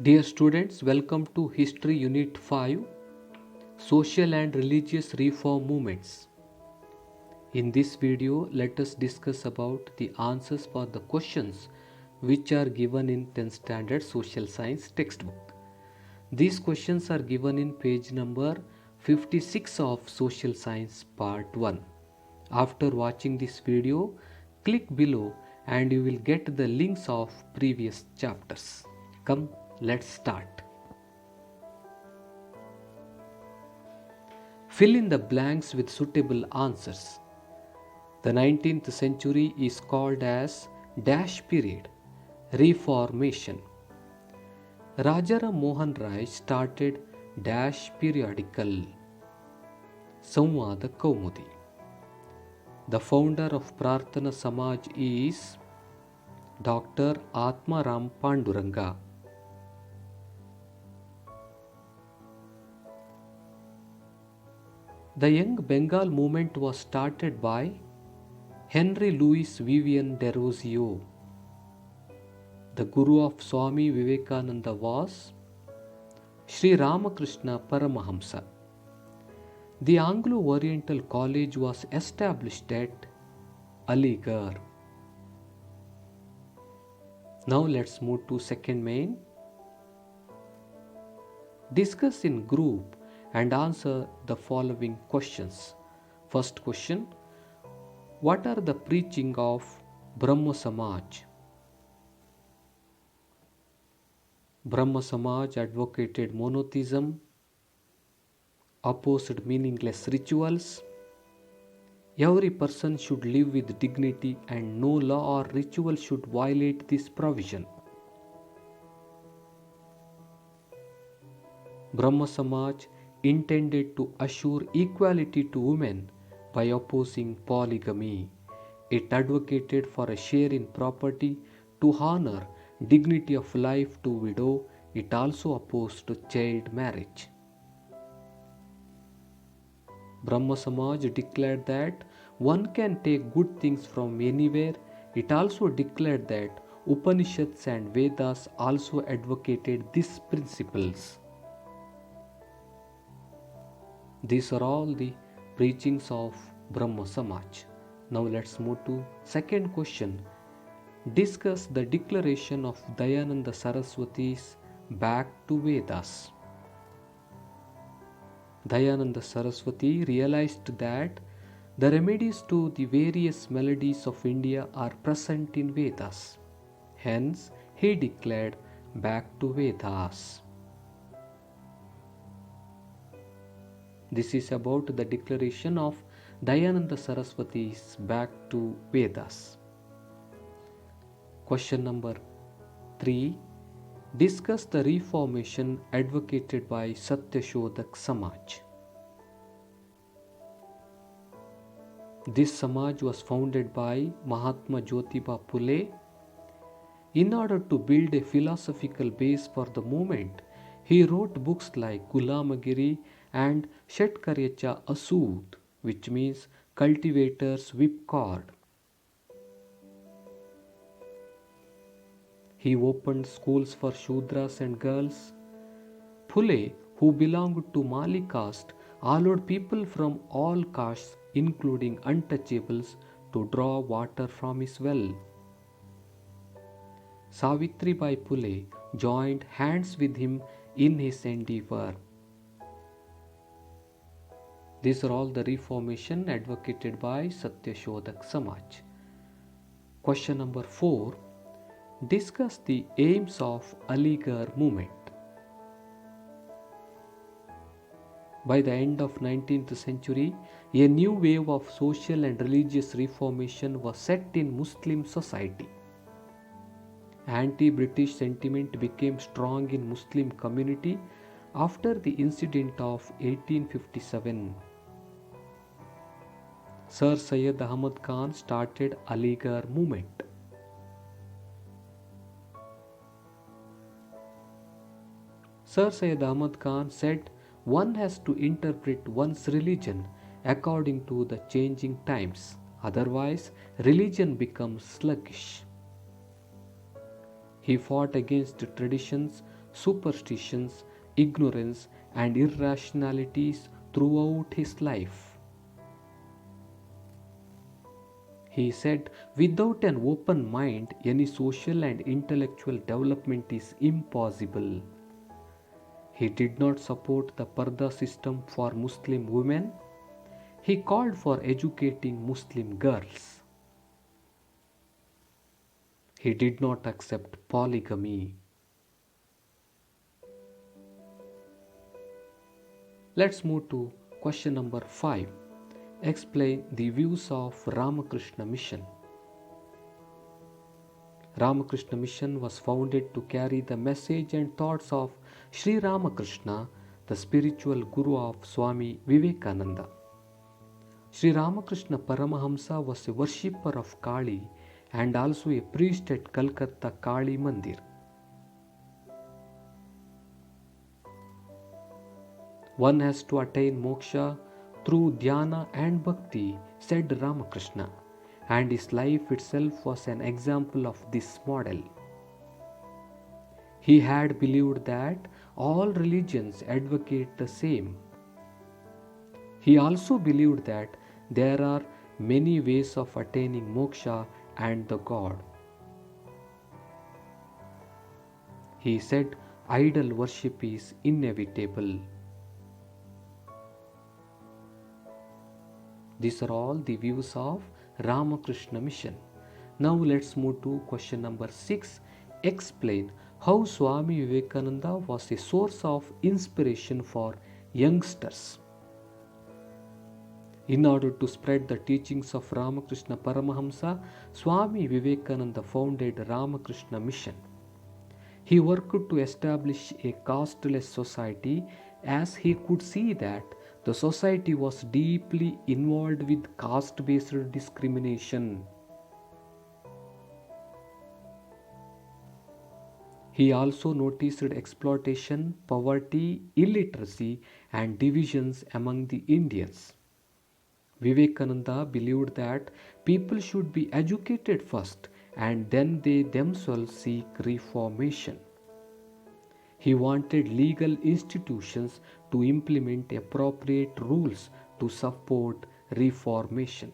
Dear students, welcome to History Unit 5 Social and Religious Reform Movements. In this video, let us discuss about the answers for the questions which are given in 10th Standard Social Science textbook. These questions are given in page number 56 of Social Science Part 1. After watching this video, click below and you will get the links of previous chapters. Come, let's start. Fill in the blanks with suitable answers. The 19th century is called as Dash period, Reformation. Rajaram Mohan Rai started Dash periodical, Samvada Kaumudi. The founder of Prarthana Samaj is Dr. Atmaram Panduranga. The Young Bengal movement was started by Henry Louis Vivian Derozio. The Guru of Swami Vivekananda was Sri Ramakrishna Paramahamsa. The Anglo-Oriental College was established at Aligarh. Now let's move to second main. Discuss in group and answer the following questions. First question: what are the preaching of Brahma Samaj? Brahma Samaj advocated monotheism, opposed meaningless rituals. Every person should live with dignity and no law or ritual should violate this provision. Brahma Samaj intended to assure equality to women by opposing polygamy. It advocated for a share in property to honor dignity of life to widow. It also opposed child marriage. Brahma Samaj declared that one can take good things from anywhere. It also declared that Upanishads and Vedas also advocated these principles. These are all the preachings of Brahma Samaj. Now let's move to second question. Discuss the declaration of Dayananda Saraswati's Back to Vedas. Dayananda Saraswati realized that the remedies to the various maladies of India are present in Vedas. Hence, he declared Back to Vedas. This is about the declaration of Dayananda Saraswati's Back to Vedas. Question number 3. Discuss the reformation advocated by Satyashodak Samaj. This Samaj was founded by Mahatma Jyotiba Phule. In order to build a philosophical base for the movement, he wrote books like Gulamagiri and Shetkaryacha Asud, which means cultivator's whipcord. He opened schools for Shudras and girls. Phule, who belonged to Mali caste, allowed people from all castes, including untouchables, to draw water from his well. Savitribai Phule joined hands with him in his endeavor. These are all the reformation advocated by Satyashodak Samaj. Question number 4. Discuss the aims of Aligarh movement. By the end of 19th century, a new wave of social and religious reformation was set in Muslim society. Anti-British sentiment became strong in Muslim community after the incident of 1857. Sir Syed Ahmad Khan started Aligarh movement. Sir Syed Ahmad Khan said one has to interpret one's religion according to the changing times, otherwise religion becomes sluggish. He fought against traditions superstitions, ignorance, and irrationalities throughout his life. He said, without an open mind, any social and intellectual development is impossible. He did not support the Parda system for Muslim women. He called for educating Muslim girls. He did not accept polygamy. Let's move to question number 5. Explain the views of Ramakrishna Mission. Ramakrishna Mission was founded to carry the message and thoughts of Sri Ramakrishna, the spiritual guru of Swami Vivekananda. Sri Ramakrishna Paramahamsa was a worshipper of Kali and also a priest at Calcutta Kali Mandir. One has to attain moksha through dhyana and bhakti, said Ramakrishna, and his life itself was an example of this model. He had believed that all religions advocate the same. He also believed that there are many ways of attaining moksha and the God. He said idol worship is inevitable. These are all the views of Ramakrishna Mission. Now let's move to question number 6. Explain how Swami Vivekananda was a source of inspiration for youngsters. In order to spread the teachings of Ramakrishna Paramahamsa, Swami Vivekananda founded Ramakrishna Mission. He worked to establish a casteless society as he could see that the society was deeply involved with caste-based discrimination. He also noticed exploitation, poverty, illiteracy, and divisions among the Indians. Vivekananda believed that people should be educated first and then they themselves seek reformation. He wanted legal institutions to implement appropriate rules to support reformation.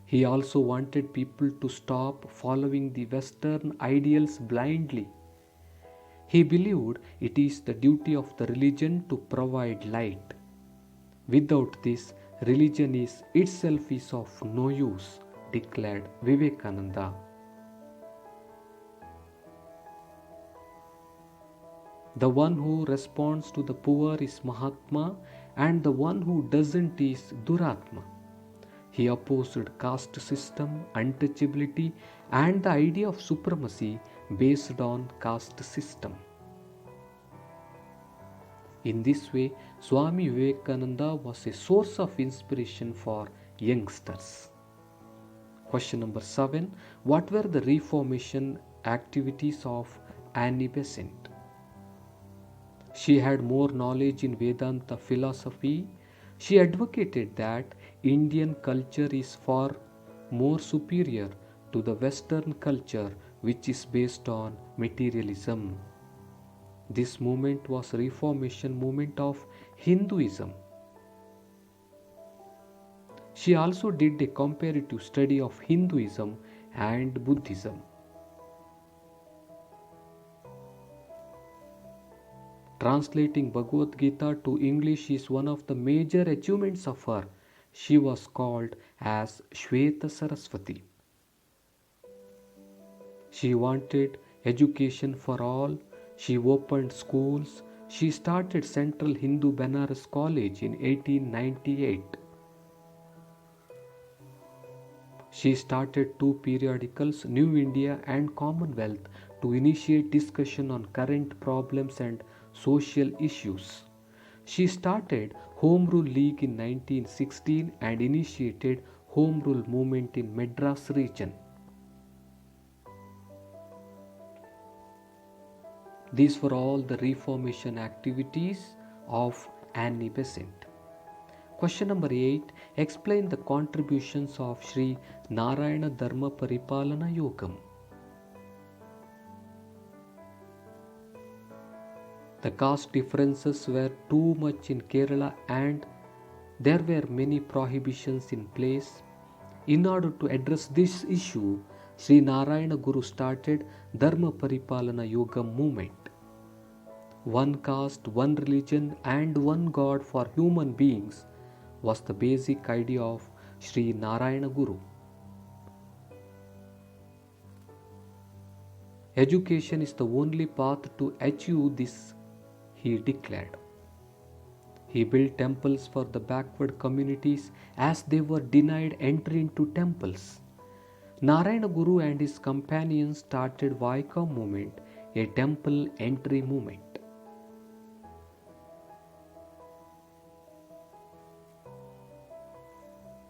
He also wanted people to stop following the Western ideals blindly. He believed it is the duty of the religion to provide light. Without this, religion itself is of no use, declared Vivekananda. The one who responds to the poor is Mahatma, and the one who doesn't is Duratma. He opposed caste system, untouchability, and the idea of supremacy based on caste system. In this way, Swami Vivekananda was a source of inspiration for youngsters. Question number 7. What were the reformation activities of Annie Besant? She had more knowledge in Vedanta philosophy. She advocated that Indian culture is far more superior to the Western culture, which is based on materialism. This movement was a reformation movement of Hinduism. She also did a comparative study of Hinduism and Buddhism. Translating Bhagavad Gita to English is one of the major achievements of her. She was called as Shweta Saraswati. She wanted education for all. She opened schools. She started Central Hindu Banaras College in 1898. She started two periodicals, New India and Commonwealth, to initiate discussion on current problems and social issues. She started Home Rule League in 1916 and initiated Home Rule movement in Madras region. These were all the reformation activities of Annie Besant. Question number 8. Explain the contributions of Sri Narayana Dharma Paripalana Yogam. The caste differences were too much in Kerala and there were many prohibitions in place. In order to address this issue, Sri Narayana Guru started Dharma Paripalana Yoga movement. One caste, one religion, and one God for human beings was the basic idea of Sri Narayana Guru. Education is the only path to achieve this, he declared. He built temples for the backward communities as they were denied entry into temples. Narayana Guru and his companions started Vaikam movement, a temple entry movement.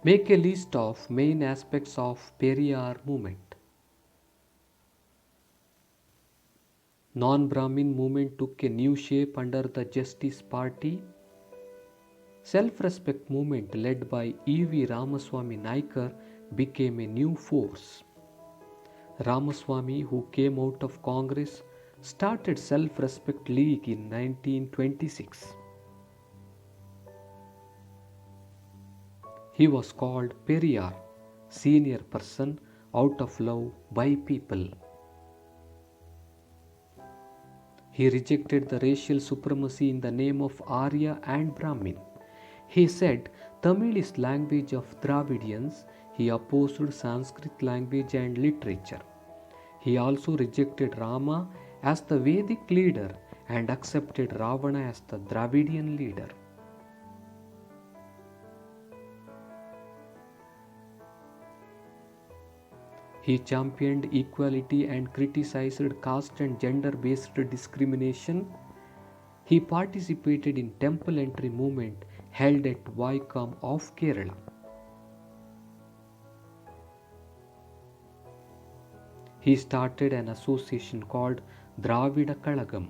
Make a list of main aspects of Periyar movement. Non-Brahmin movement took a new shape under the Justice Party. Self-respect movement led by E.V. Ramaswamy Naikar became a new force. Ramaswamy, who came out of Congress, started Self-Respect League in 1926. He was called Periyar, senior person, out of love by people. He rejected the racial supremacy in the name of Arya and Brahmin. He said Tamil is language of Dravidians. He opposed Sanskrit language and literature. He also rejected Rama as the Vedic leader and accepted Ravana as the Dravidian leader. He championed equality and criticized caste and gender-based discrimination. He participated in temple entry movement held at Vaikam of Kerala. He started an association called Dravida Kalagam.